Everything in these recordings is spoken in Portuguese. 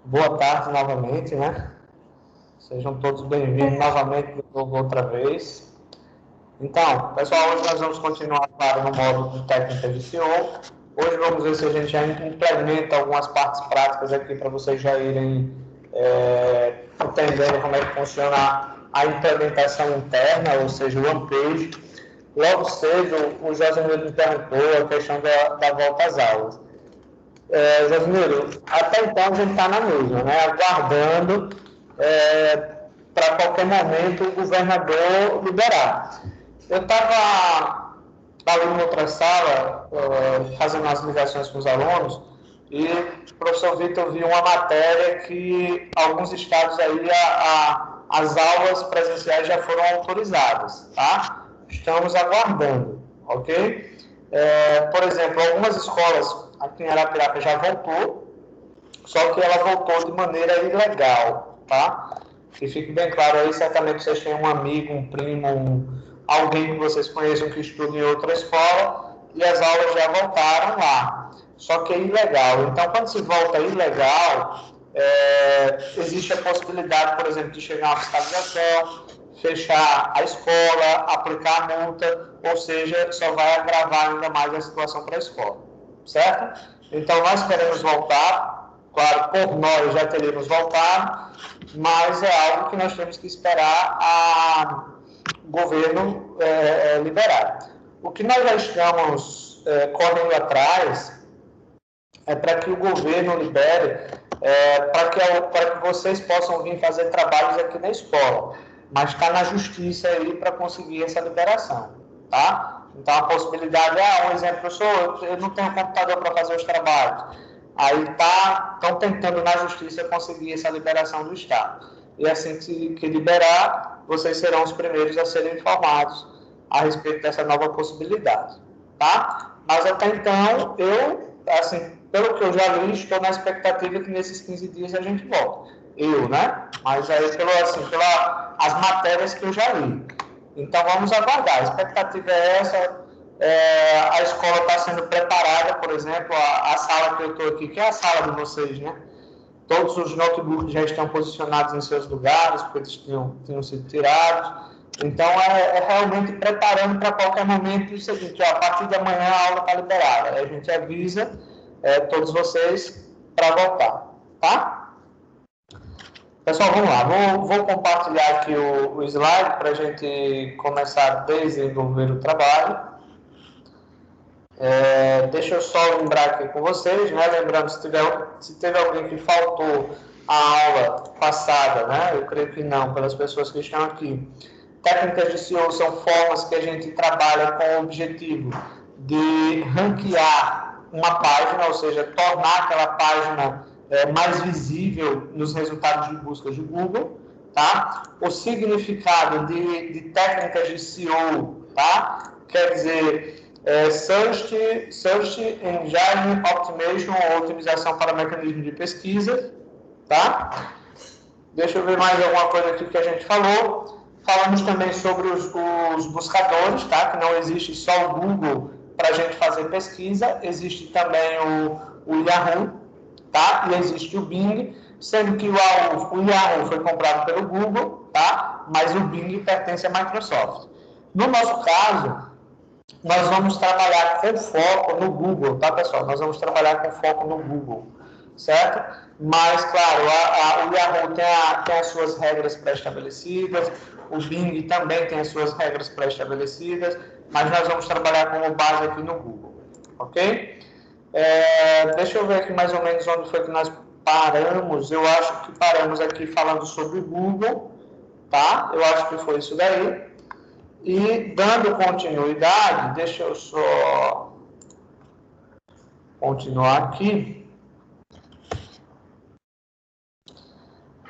Boa tarde novamente, né? Sejam todos bem-vindos novamente outra vez. Então, pessoal, hoje nós vamos continuar no módulo de técnica de CEO. Hoje vamos ver se a gente já implementa algumas partes práticas aqui para vocês já irem entendendo como é que funciona a implementação interna, ou seja, o one-page. Logo cedo, o Josimiro me perguntou a questão da volta às aulas. Josimiro, até então a gente está na mesma, né? Aguardando para qualquer momento o governador liberar. Eu estava ali em outra sala, fazendo as ligações com os alunos, e o professor Vitor viu uma matéria que alguns estados aí, as aulas presenciais já foram autorizadas, tá? Estamos aguardando, ok? Por exemplo, algumas escolas aqui em Arapiraca já voltou, só que ela voltou de maneira ilegal, tá? Que fique bem claro aí, certamente vocês têm um amigo, um primo, alguém que vocês conheçam que estuda em outra escola e as aulas já voltaram lá. Só que é ilegal. Então, quando se volta ilegal, existe a possibilidade, por exemplo, de chegar a uma fiscalização, fechar a escola, aplicar a multa, ou seja, só vai agravar ainda mais a situação para a escola, certo? Então, nós queremos voltar, claro, por nós já teríamos voltado, mas é algo que nós temos que esperar o governo liberar. O que nós já estamos correndo atrás é para que o governo libere, para que vocês possam vir fazer trabalhos aqui na escola, mas está na justiça aí para conseguir essa liberação, tá? Então, a possibilidade um exemplo, eu não tenho computador para fazer os trabalhos, aí estão tentando na justiça conseguir essa liberação do Estado. E assim que liberar, vocês serão os primeiros a serem informados a respeito dessa nova possibilidade, tá? Mas até então, assim, pelo que eu já li, estou na expectativa que nesses 15 dias a gente volta. Né? Mas aí, pelas matérias que eu já li. Então, vamos aguardar. A expectativa é essa. A escola está sendo preparada, por exemplo, a sala que eu estou aqui, que é a sala de vocês, né? Todos os notebooks já estão posicionados em seus lugares, porque eles tinham sido tirados. Então, realmente preparando para qualquer momento o seguinte, a partir de amanhã a aula está liberada. Aí a gente avisa todos vocês para voltar, tá? Pessoal, vamos lá. Vou compartilhar aqui o slide para a gente começar a desenvolver o trabalho. Deixa eu só lembrar aqui com vocês, né? Lembrando, se teve alguém que faltou a aula passada, né? Eu creio que não, pelas pessoas que estão aqui. Técnicas de SEO são formas que a gente trabalha com o objetivo de ranquear uma página, ou seja, tornar aquela página mais visível nos resultados de busca de Google, tá? O significado de técnicas de SEO, tá? Quer dizer, Search Engine Optimization ou otimização para mecanismo de pesquisa, tá? Deixa eu ver mais alguma coisa aqui que a gente falou. Falamos também sobre os buscadores, tá? Que não existe só o Google para a gente fazer pesquisa, existe também o Yahoo, tá? E existe o Bing, sendo que o Yahoo foi comprado pelo Google, tá? Mas o Bing pertence à Microsoft. No nosso caso, nós vamos trabalhar com foco no Google, tá, pessoal? Nós vamos trabalhar com foco no Google, certo? Mas, claro, o Yahoo tem as suas regras pré-estabelecidas, o Bing também tem as suas regras pré-estabelecidas, mas nós vamos trabalhar como base aqui no Google, ok? Deixa eu ver aqui mais ou menos onde foi que nós paramos. Eu acho que paramos aqui falando sobre o Google, tá? Eu acho que foi isso daí. E dando continuidade, deixa eu só continuar aqui.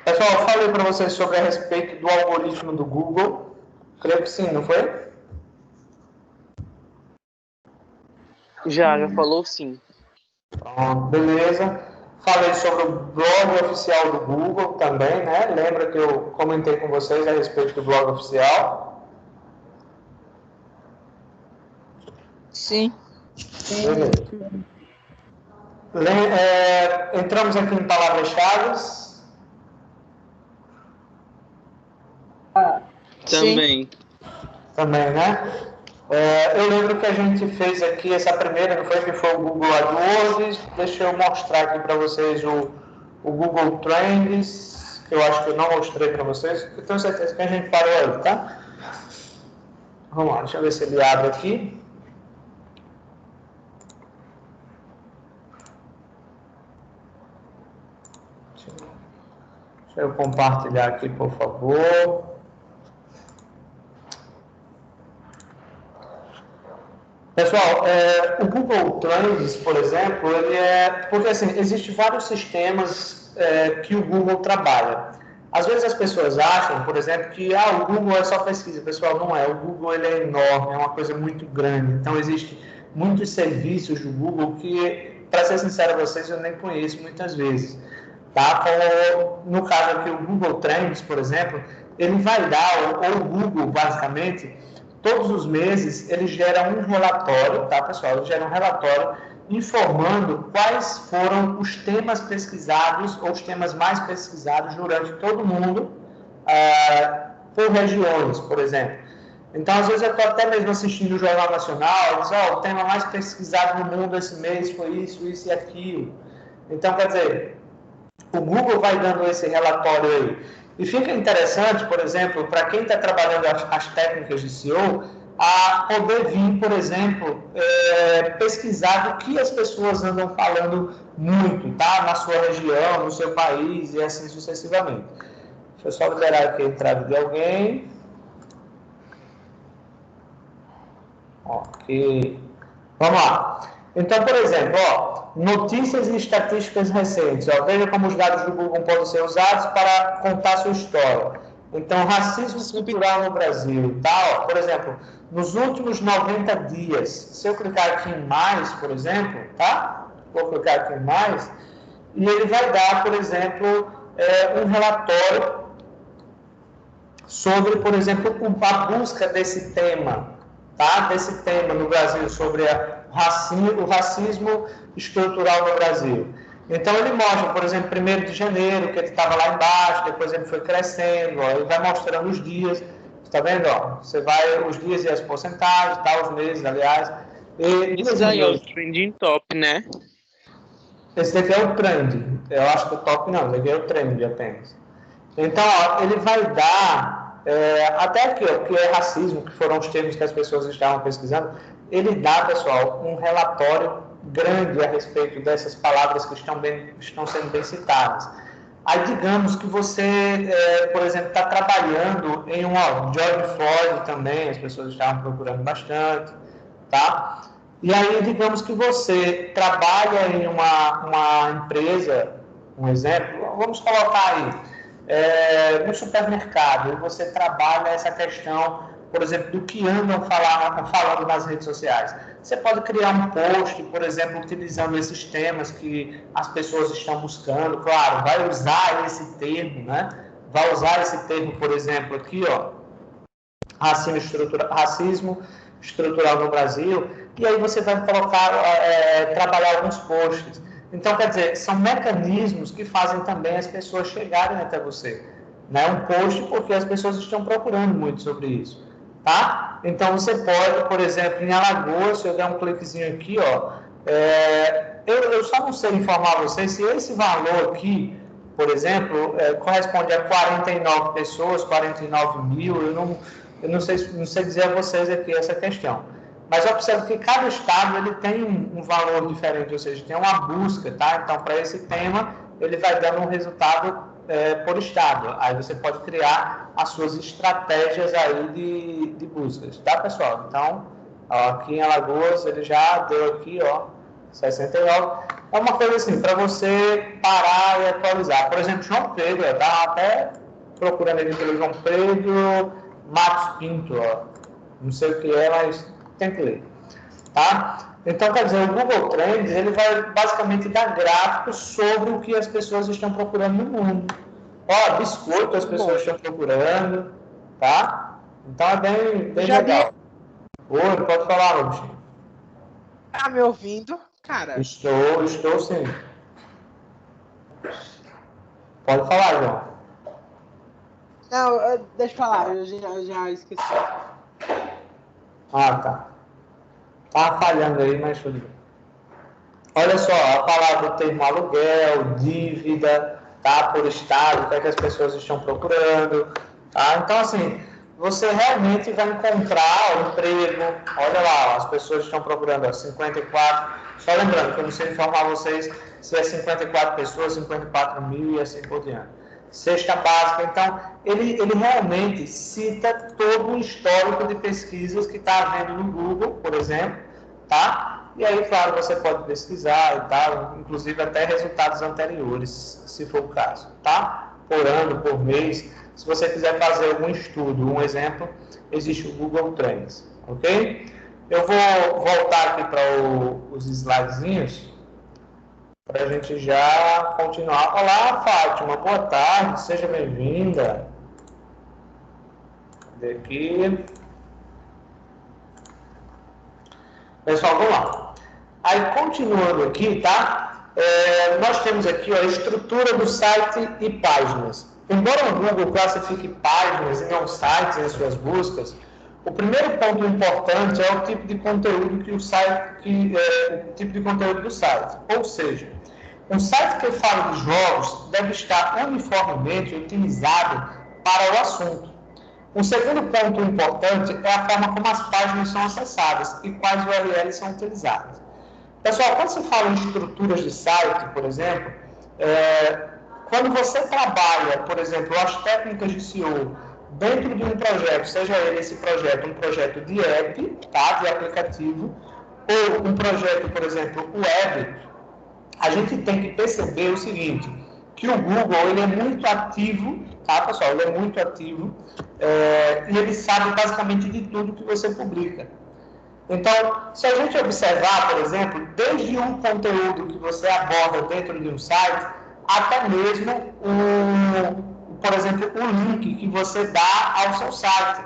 Pessoal, eu falei para vocês sobre a respeito do algoritmo do Google. Creio que sim, não foi? Já falou sim. Pronto, beleza. Falei sobre o blog oficial do Google também, né? Lembra que eu comentei com vocês a respeito do blog oficial? Sim. Beleza. Entramos aqui em palavras-chave. Também. Também, né? Eu lembro que a gente fez aqui essa primeira, não foi? Que foi o Google AdWords. Deixa eu mostrar aqui para vocês o Google Trends, que eu acho que eu não mostrei para vocês. Eu tenho certeza que a gente parou aí, tá? Vamos lá, deixa eu ver se ele abre aqui. Deixa eu compartilhar aqui, por favor. Pessoal, o Google Trends, por exemplo, ele porque assim, existem vários sistemas que o Google trabalha. Às vezes as pessoas acham, por exemplo, que o Google é só pesquisa. Pessoal, não é. O Google ele é enorme, é uma coisa muito grande. Então, existem muitos serviços do Google que, para ser sincero a vocês, eu nem conheço muitas vezes. Tá? Como, no caso aqui, o Google Trends, por exemplo, ele vai dar, ou o Google, basicamente, todos os meses, ele gera um relatório, tá, pessoal? Ele gera um relatório informando quais foram os temas pesquisados ou os temas mais pesquisados durante todo o mundo, por regiões, por exemplo. Então, às vezes, eu estou até mesmo assistindo o Jornal Nacional, e diz, o tema mais pesquisado no mundo esse mês foi isso, isso e aquilo. Então, quer dizer, o Google vai dando esse relatório aí. E fica interessante, por exemplo, para quem está trabalhando as técnicas de SEO, a poder vir, por exemplo, pesquisar do que as pessoas andam falando muito, tá? Na sua região, no seu país e assim sucessivamente. Deixa eu só liberar aqui a entrada de alguém. Ok. Vamos lá. Então, por exemplo, notícias e estatísticas recentes. Veja como os dados do Google podem ser usados para contar sua história. Então, racismo estrutural no Brasil. Tá? Por exemplo, nos últimos 90 dias, se eu clicar aqui em mais, por exemplo, tá? Vou clicar aqui em mais, e ele vai dar, por exemplo, um relatório sobre, por exemplo, a busca desse tema, tá? Desse tema no Brasil, sobre o racismo estrutural no Brasil. Então, ele mostra, por exemplo, 1º de janeiro, que ele estava lá embaixo, depois ele foi crescendo, ele vai mostrando os dias, está vendo? Você vai os dias e as porcentagens, tá? Os meses, aliás. Isso daí é o trending top, né? Esse daqui é o trend. Eu acho que o top não, esse aqui é o trend apenas. Então, ele vai dar, até aqui, o que é racismo, que foram os termos que as pessoas estavam pesquisando, ele dá, pessoal, um relatório grande a respeito dessas palavras que estão sendo bem citadas. Aí, digamos que você, por exemplo, está trabalhando em George Floyd também, as pessoas estavam procurando bastante, tá? E aí, digamos que você trabalha em uma empresa, um exemplo, vamos colocar aí, no supermercado, e você trabalha essa questão, por exemplo, do que andam falando nas redes sociais. Você pode criar um post, por exemplo, utilizando esses temas que as pessoas estão buscando. Claro, vai usar esse termo, né? Vai usar esse termo, por exemplo, aqui, racismo estrutural no Brasil, e aí você vai colocar, trabalhar alguns posts. Então, quer dizer, são mecanismos que fazem também as pessoas chegarem até você. Né? Um post porque as pessoas estão procurando muito sobre isso. Tá? Então, você pode, por exemplo, em Alagoas, se eu der um cliquezinho aqui, eu só não sei informar vocês se esse valor aqui, por exemplo, corresponde a 49 pessoas, 49 mil, eu não sei dizer a vocês aqui essa questão. Mas observe que cada estado ele tem um valor diferente, ou seja, tem uma busca, tá? Então, para esse tema, ele vai dando um resultado por estado. Aí você pode criar as suas estratégias aí de buscas, tá, pessoal? Então, aqui em Alagoas, ele já deu aqui, 69. É uma coisa assim, para você parar e atualizar. Por exemplo, João Pedro, tá até procurando ele pelo João Pedro Matos Pinto, não sei o que é, mas tem que ler, tá? Então, quer dizer, o Google Trends, ele vai basicamente dar gráficos sobre o que as pessoas estão procurando no mundo. Biscoito as pessoas estão procurando, tá? Então, é bem legal. Oi, pode falar, Rubinho. Tá me ouvindo? cara? Estou sim. Pode falar, João. Não, deixa eu falar, eu já esqueci. Ah, tá. Tá falhando aí, mas tudo bem. Olha só, a palavra, o termo aluguel, dívida, tá? Por estado, o que é que as pessoas estão procurando, tá? Então, assim, você realmente vai encontrar o emprego. Olha lá, as pessoas estão procurando, ó, 54. Só lembrando que eu não sei informar vocês se é 54 pessoas, 54 mil e assim por diante. Cesta básica, então, ele realmente cita todo o histórico de pesquisas que está havendo no Google, por exemplo, tá? E aí, claro, você pode pesquisar e tal, inclusive até resultados anteriores, se for o caso, tá? Por ano, por mês. Se você quiser fazer algum estudo, um exemplo, existe o Google Trends, ok? Eu vou voltar aqui para os slidezinhos, para a gente já continuar. Olá, Fátima, boa tarde, seja bem-vinda. Cadê aqui? Pessoal, vamos lá. Aí, continuando aqui, tá? Nós temos aqui ó, a estrutura do site e páginas. Embora o Google classifique páginas e não sites em suas buscas, o primeiro ponto importante é o tipo de conteúdo que o site, o tipo de conteúdo do site. Ou seja, um site que fala de jogos deve estar uniformemente otimizado para o assunto. Um segundo ponto importante é a forma como as páginas são acessadas e quais URLs são utilizadas. Pessoal, quando se fala em estruturas de site, por exemplo, quando você trabalha, por exemplo, as técnicas de SEO dentro de um projeto, seja ele esse projeto um projeto de app, tá, de aplicativo, ou um projeto, por exemplo, web, a gente tem que perceber o seguinte, que o Google ele é muito ativo, tá, pessoal? Ele é muito ativo e ele sabe basicamente de tudo que você publica. Então, se a gente observar, por exemplo, desde um conteúdo que você aborda dentro de um site, até mesmo por exemplo, o link que você dá ao seu site.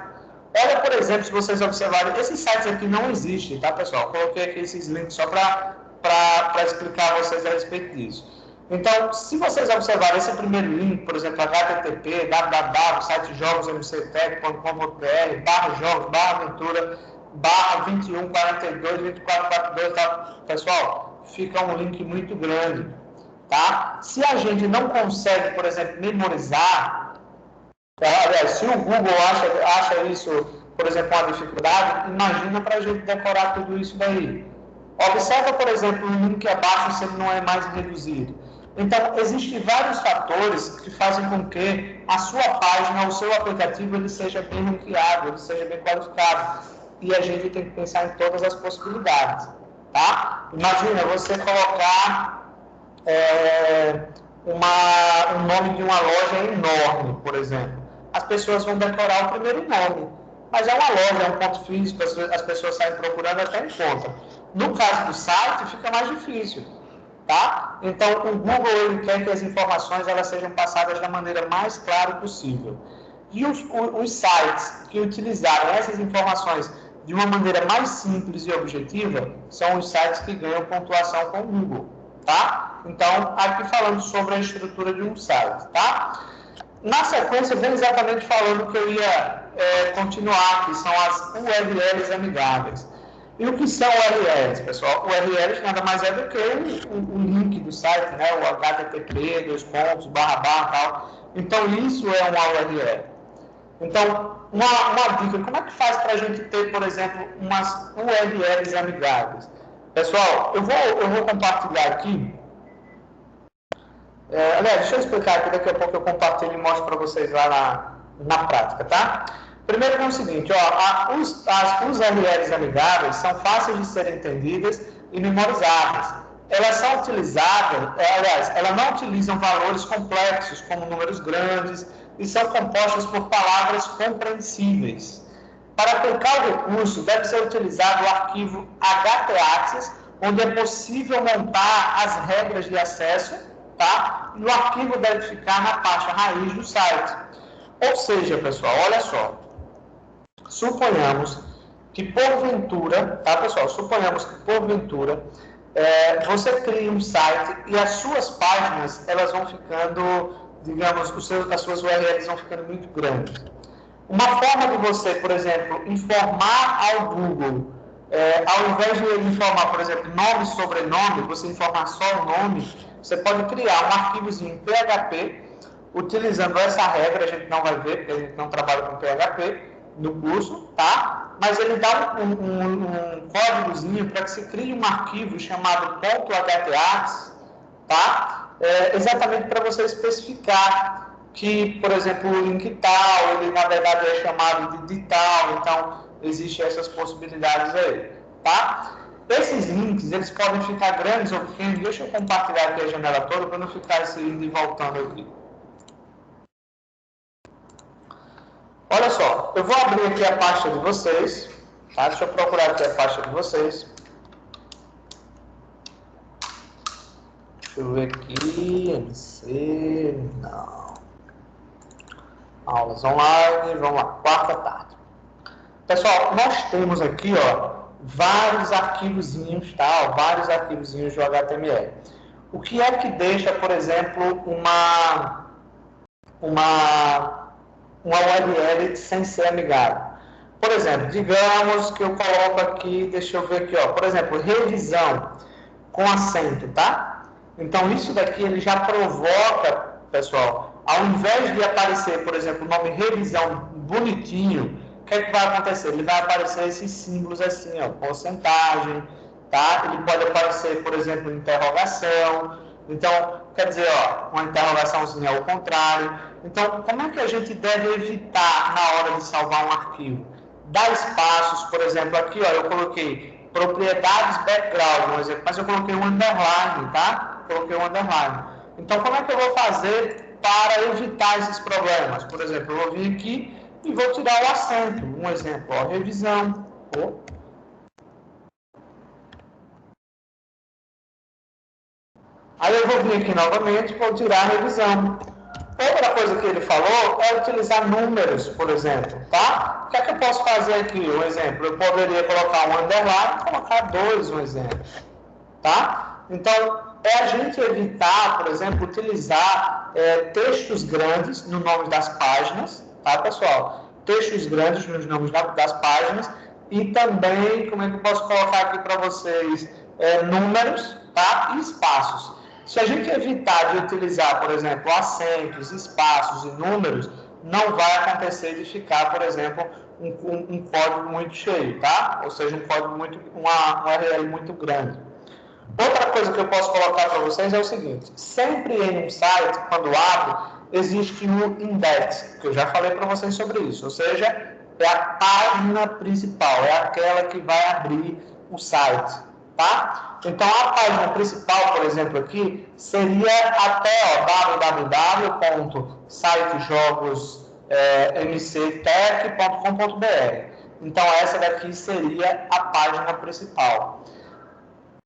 Olha, por exemplo, se vocês observarem, esses sites aqui não existem, tá, pessoal? Coloquei aqui esses links só para explicar a vocês a respeito disso. Então, se vocês observarem esse primeiro link, por exemplo, http www.sitejogos.mctech.com.br/jogos/aventura /21 42 24 42, tá? Pessoal, fica um link muito grande, tá? Se a gente não consegue, por exemplo, memorizar, aliás, se o Google acha isso, por exemplo, uma dificuldade, imagina para a gente decorar tudo isso daí. Observa, por exemplo, o link abaixo se ele não é mais reduzido. Então, existem vários fatores que fazem com que a sua página, o seu aplicativo, ele seja bem ranqueado, ele seja bem qualificado. E a gente tem que pensar em todas as possibilidades, tá? Imagina você colocar um nome de uma loja enorme, por exemplo. As pessoas vão decorar o primeiro nome, mas é uma loja, é um ponto físico, as pessoas saem procurando até encontram. No caso do site, fica mais difícil, tá? Então, o Google ele quer que as informações elas sejam passadas da maneira mais clara possível. E os sites que utilizaram essas informações de uma maneira mais simples e objetiva são os sites que ganham pontuação com o Google, tá? Então, aqui falando sobre a estrutura de um site, tá? Na sequência, vem exatamente falando que eu ia continuar, que são as URLs amigáveis. E o que são URLs, pessoal? URLs nada mais é do que o link do site, né? O http, tal. Então, isso é uma URL. Então, uma dica, como é que faz para a gente ter, por exemplo, umas URLs amigáveis? Pessoal, eu vou compartilhar aqui. Aliás, deixa eu explicar aqui, daqui a pouco eu compartilho e mostro para vocês lá na prática, tá? Primeiro é o seguinte, ó, as URLs amigáveis são fáceis de serem entendidas e memorizadas. Elas são utilizadas, aliás, elas não utilizam valores complexos, como números grandes, e são compostas por palavras compreensíveis. Para aplicar o recurso, deve ser utilizado o arquivo htaccess, onde é possível montar as regras de acesso, tá? E o arquivo deve ficar na pasta raiz do site. Ou seja, pessoal, olha só. Suponhamos que porventura, tá, pessoal? Suponhamos que porventura você cria um site e as suas páginas, elas vão ficando, digamos, as suas URLs vão ficando muito grandes. Uma forma de você, por exemplo, informar ao Google, ao invés de ele informar, por exemplo, nome e sobrenome, você informar só o nome, você pode criar um arquivozinho em PHP, utilizando essa regra, a gente não vai ver, porque a gente não trabalha com PHP no curso, tá? Mas ele dá um códigozinho para que se crie um arquivo chamado .htags, tá? Exatamente para você especificar que, por exemplo, o link tal, ele na verdade é chamado de tal, então existem essas possibilidades aí, tá? Esses links, eles podem ficar grandes ou pequenos. Deixa eu compartilhar aqui a janela toda para não ficar esse indo e voltando aqui. Olha só, eu vou abrir aqui a pasta de vocês, tá? Deixa eu procurar aqui a pasta de vocês. Deixa eu ver aqui, MC, não. Aulas online, vamos lá, quarta tarde. Pessoal, nós temos aqui, ó, vários arquivozinhos, tá? Vários arquivozinhos de HTML. O que é que deixa, por exemplo, uma URL sem ser amigável? Por exemplo, digamos que eu coloco aqui, deixa eu ver aqui, ó, por exemplo, revisão com acento, tá? Então, isso daqui ele já provoca, pessoal, ao invés de aparecer, por exemplo, o nome revisão bonitinho, o que é que vai acontecer? Ele vai aparecer esses símbolos assim, ó, porcentagem, tá? Ele pode aparecer, por exemplo, interrogação. Então, quer dizer, ó, uma interrogaçãozinha ao contrário. Então, como é que a gente deve evitar na hora de salvar um arquivo? Dar espaços, por exemplo, aqui, ó, eu coloquei propriedades background, um exemplo, mas eu coloquei um underline, tá? Coloquei um underline. Então, como é que eu vou fazer para evitar esses problemas? Por exemplo, eu vou vir aqui e vou tirar o acento. Um exemplo, ó, revisão. Aí eu vou vir aqui novamente e vou tirar a revisão. Outra coisa que ele falou é utilizar números, por exemplo, tá? O que é que eu posso fazer aqui? Um exemplo, eu poderia colocar um underline e colocar 2, um exemplo, tá? Então, a gente evitar, por exemplo, utilizar textos grandes no nome das páginas, tá, pessoal? Textos grandes nos nomes das páginas e também, como é que eu posso colocar aqui para vocês, números, tá? E espaços. Se a gente evitar de utilizar, por exemplo, acentos, espaços e números, não vai acontecer de ficar, por exemplo, um código muito cheio, tá? Ou seja, uma URL muito grande. Outra coisa que eu posso colocar para vocês é o seguinte: sempre em um site, quando abre, existe um index, que eu já falei para vocês sobre isso, ou seja, é a página principal, é aquela que vai abrir o site, tá? Então, a página principal, por exemplo, aqui, seria até www.sitejogosmctech.com.br. Então, essa daqui seria a página principal.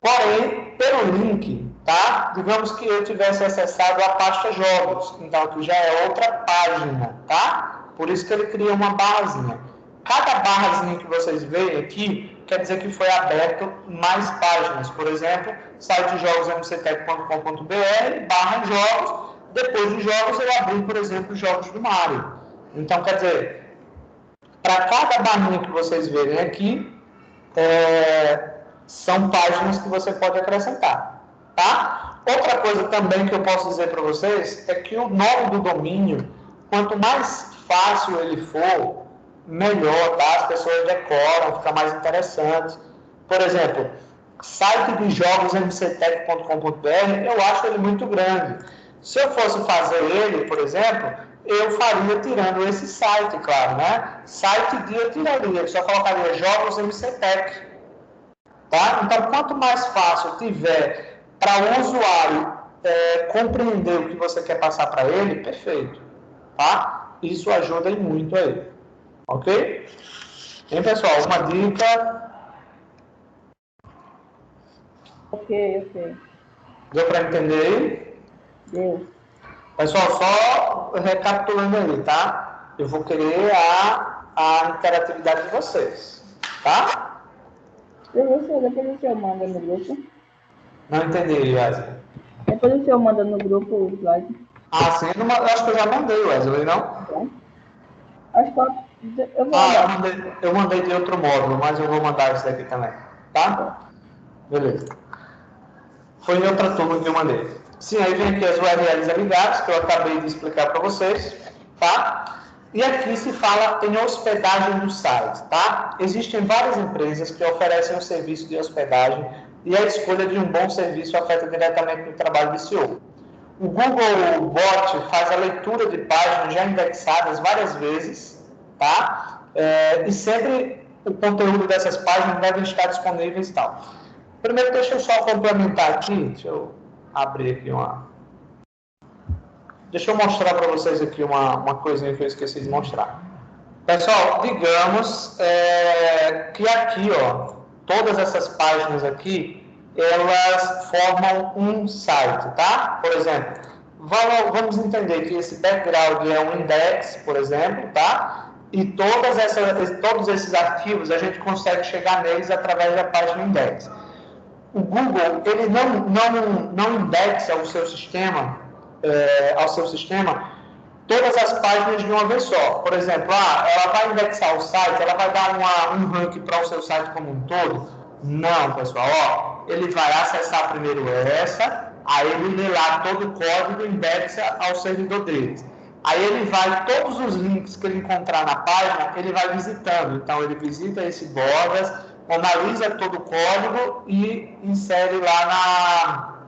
Porém, pelo link, tá? Digamos que eu tivesse acessado a pasta jogos, então aqui já é outra página, tá? Por isso que ele cria uma barrazinha. Cada barrazinha que vocês veem aqui, quer dizer que foi aberto mais páginas. Por exemplo, sitejogosmctech.com.br/jogos, depois de jogos eu abri, por exemplo, jogos do Mario. Então, quer dizer, para cada barrinha que vocês verem aqui, são páginas que você pode acrescentar, tá? Outra coisa também que eu posso dizer para vocês é que o nome do domínio, quanto mais fácil ele for, melhor, tá? As pessoas decoram, fica mais interessante. Por exemplo, site de jogos mctech.com.br, eu acho ele muito grande. Se eu fosse fazer ele, por exemplo, eu faria tirando esse site, claro, né? Site de eu tiraria, eu só colocaria jogos mctech. Tá? Então, quanto mais fácil tiver para o usuário compreender o que você quer passar para ele, perfeito. Tá? Isso ajuda muito aí. Ok? Hein, pessoal? Uma dica. Ok. Deu para entender aí? Deu. Pessoal, só recapitulando aí, tá? Eu vou querer a interatividade de vocês. Tá? Professor, depois você manda no grupo. Não entendi, Wesley. Depois o senhor manda no grupo o slide. Ah, sim, eu acho que eu já mandei, Wesley, não? Tá? Acho que eu vou Ah, olhar. eu mandei de outro módulo, mas eu vou mandar esse daqui também, tá? Beleza. Foi em outra turma que eu mandei. Sim, aí vem aqui as URLs amigáveis, que eu acabei de explicar para vocês, tá? E aqui se fala em hospedagem do site, tá? Existem várias empresas que oferecem o serviço de hospedagem e a escolha de um bom serviço afeta diretamente o trabalho do SEO. O Google Bot faz a leitura de páginas já indexadas várias vezes, tá? E sempre o conteúdo dessas páginas deve estar disponíveis e tal. Primeiro, deixa eu só complementar aqui, deixa eu abrir aqui uma... Deixa eu mostrar para vocês aqui uma coisinha que eu esqueci de mostrar. Pessoal, digamos que aqui, ó, todas essas páginas aqui, elas formam um site, tá? Por exemplo, vamos entender que esse background é um index, por exemplo, tá? E todos esses arquivos a gente consegue chegar neles através da página index. O Google ele não indexa ao seu sistema todas as páginas de uma vez só. Por exemplo, ela vai indexar o site, ela vai dar um ranking para o seu site como um todo? Não, pessoal. Ele vai acessar primeiro essa, aí ele lê lá todo o código e indexa ao servidor deles. Aí ele vai, todos os links que ele encontrar na página, ele vai visitando. Então, ele visita esse Bordas, analisa todo o código e insere lá